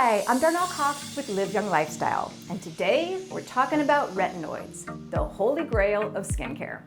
Hi, I'm Darnell Cox with Live Young Lifestyle, and today we're talking about retinoids, the holy grail of skincare.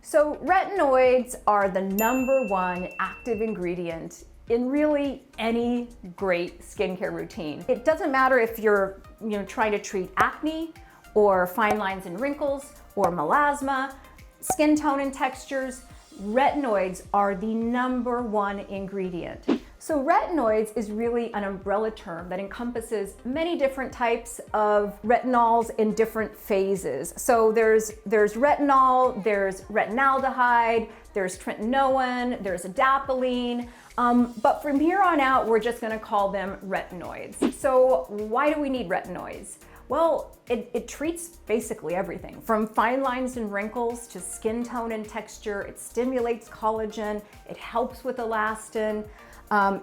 So retinoids are the #1 active ingredient in really any great skincare routine. It doesn't matter if you're trying to treat acne or fine lines and wrinkles or melasma, skin tone and textures, retinoids are the #1 ingredient. So retinoids is really an umbrella term that encompasses many different types of retinols in different phases. So there's retinol, there's retinaldehyde, there's tretinoin, there's adapalene, but from here on out, we're just gonna call them retinoids. So why do we need retinoids? Well, it treats basically everything from fine lines and wrinkles to skin tone and texture. It stimulates collagen, it helps with elastin,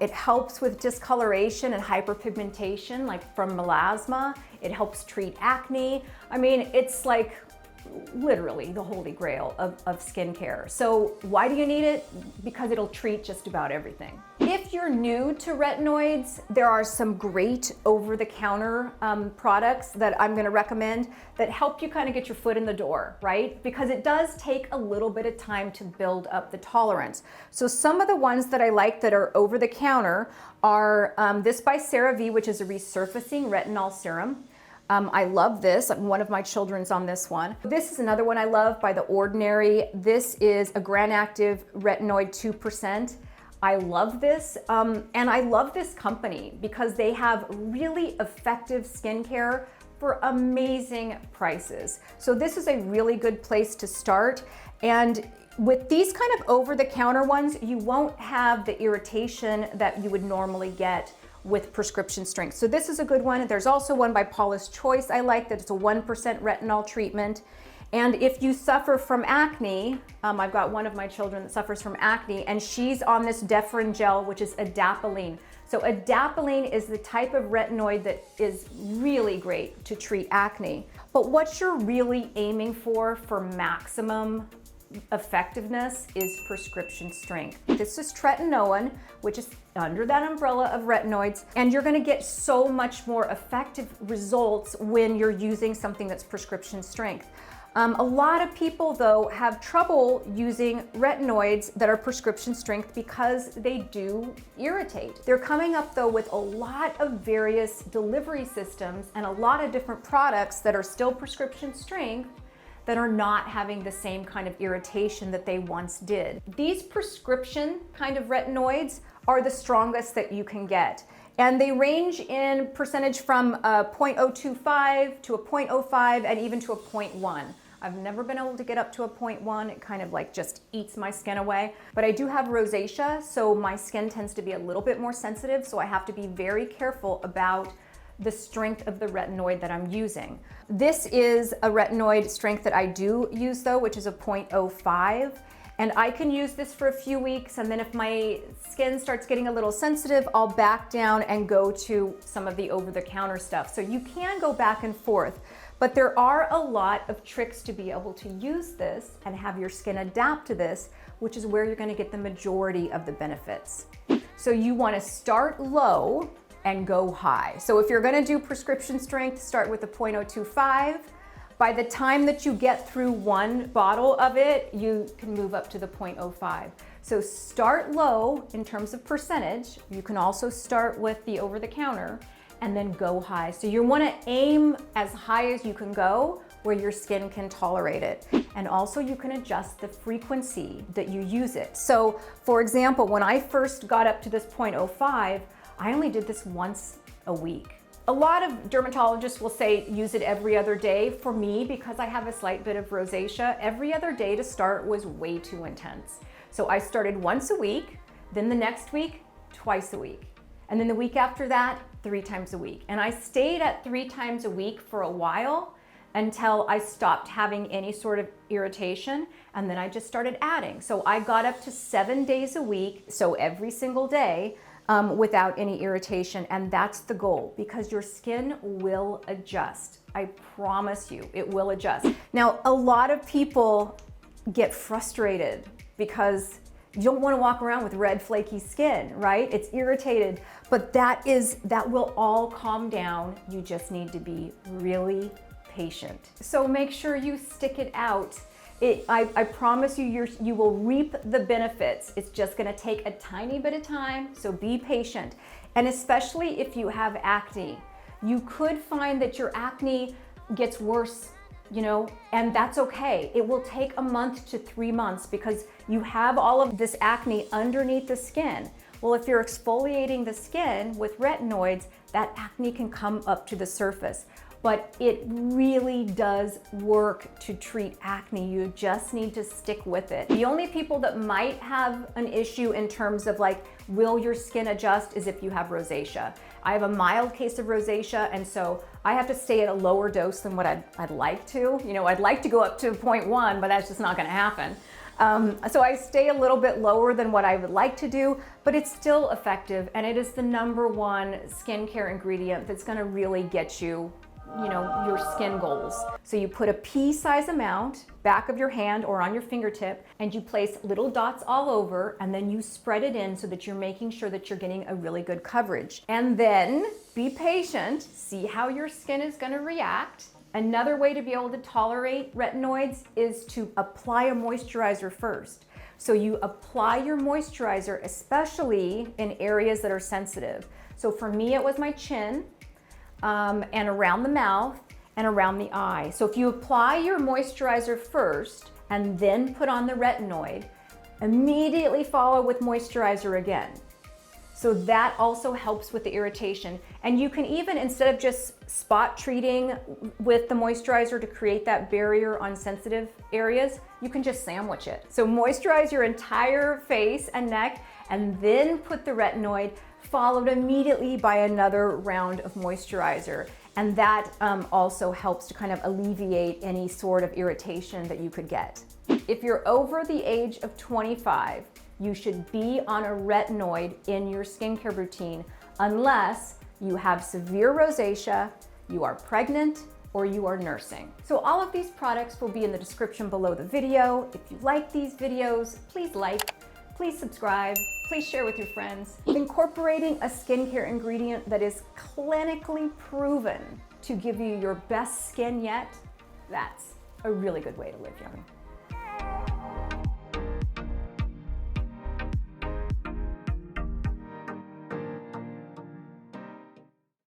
it helps with discoloration and hyperpigmentation like from melasma. It helps treat acne. I mean, it's like literally the holy grail of skincare. So why do you need it? Because it'll treat just about everything. If you're new to retinoids, there are some great over-the-counter products that I'm gonna recommend that help you kind of get your foot in the door, right? Because it does take a little bit of time to build up the tolerance. So some of the ones that I like that are over-the-counter are this by CeraVe, which is a resurfacing retinol serum. I love this. One of my children's on this one. This is another one I love by The Ordinary. This is a Grand Active Retinoid 2%. I love this, and I love this company because they have really effective skincare for amazing prices. So this is a really good place to start. And with these kind of over-the-counter ones, you won't have the irritation that you would normally get with prescription strength. So this is a good one. There's also one by Paula's Choice I like that it's a 1% retinol treatment. And if you suffer from acne, I've got one of my children that suffers from acne and she's on this Defrin gel, which is adapalene. So adapalene is the type of retinoid that is really great to treat acne. But what you're really aiming for maximum effectiveness is prescription strength. This is tretinoin, which is under that umbrella of retinoids, and you're gonna get so much more effective results when you're using something that's prescription strength. A lot of people though have trouble using retinoids that are prescription strength because they do irritate. They're coming up though with a lot of various delivery systems and a lot of different products that are still prescription strength that are not having the same kind of irritation that they once did. These prescription kind of retinoids are the strongest that you can get. And they range in percentage from a 0.025 to a 0.05 and even to a 0.1. I've never been able to get up to a 0.1. It kind of like just eats my skin away. But I do have rosacea, so my skin tends to be a little bit more sensitive, so I have to be very careful about the strength of the retinoid that I'm using. This is a retinoid strength that I do use though, which is a 0.05. And I can use this for a few weeks, and then if my skin starts getting a little sensitive, I'll back down and go to some of the over-the-counter stuff. So you can go back and forth, but there are a lot of tricks to be able to use this and have your skin adapt to this, which is where you're gonna get the majority of the benefits. So you wanna start low and go high. So if you're gonna do prescription strength, start with the 0.025. By the time that you get through one bottle of it, you can move up to the 0.05. So start low in terms of percentage. You can also start with the over-the-counter and then go high. So you wanna aim as high as you can go where your skin can tolerate it. And also you can adjust the frequency that you use it. So for example, when I first got up to this 0.05, I only did this once a week. A lot of dermatologists will say use it every other day. For me, because I have a slight bit of rosacea, every other day to start was way too intense. So I started once a week, then the next week, twice a week. And then the week after that, 3 times a week. And I stayed at 3 times a week for a while until I stopped having any sort of irritation, and then I just started adding. So I got up to 7 days a week, so every single day, without any irritation, and that's the goal because your skin will adjust. I promise you, it will adjust. Now, a lot of people get frustrated because You don't want to walk around with red flaky skin, right? It's irritated, but that will all calm down. You just need to be really patient. So make sure you stick it out. I promise you, you will reap the benefits. It's just gonna take a tiny bit of time, so be patient. And especially if you have acne, you could find that your acne gets worse, you know, and that's okay. It will take a month to 3 months because you have all of this acne underneath the skin. Well, if you're exfoliating the skin with retinoids, that acne can come up to the surface. But it really does work to treat acne. You just need to stick with it. The only people that might have an issue in terms of like, will your skin adjust, is if you have rosacea. I have a mild case of rosacea, and so I have to stay at a lower dose than what I'd like to. You know, I'd like to go up to 0.1, but that's just not gonna happen. So I stay a little bit lower than what I would like to do, but it's still effective, and it is the #1 skincare ingredient that's gonna really get you, you know, your skin goals. So you put a pea-size amount back of your hand or on your fingertip, and you place little dots all over, and then you spread it in so that you're making sure that you're getting a really good coverage. And then be patient, see how your skin is gonna react. Another way to be able to tolerate retinoids is to apply a moisturizer first. So you apply your moisturizer, especially in areas that are sensitive. So for me, it was my chin, and around the mouth and around the eye. So if you apply your moisturizer first and then put on the retinoid, immediately follow with moisturizer again. So that also helps with the irritation. And you can even, instead of just spot treating with the moisturizer to create that barrier on sensitive areas, you can just sandwich it. So moisturize your entire face and neck, and then put the retinoid, followed immediately by another round of moisturizer. And that also helps to kind of alleviate any sort of irritation that you could get. If you're over the age of 25, you should be on a retinoid in your skincare routine unless you have severe rosacea, you are pregnant, or you are nursing. So all of these products will be in the description below the video. If you like these videos, please like, please subscribe, please share with your friends. Incorporating a skincare ingredient that is clinically proven to give you your best skin yet, that's a really good way to live young.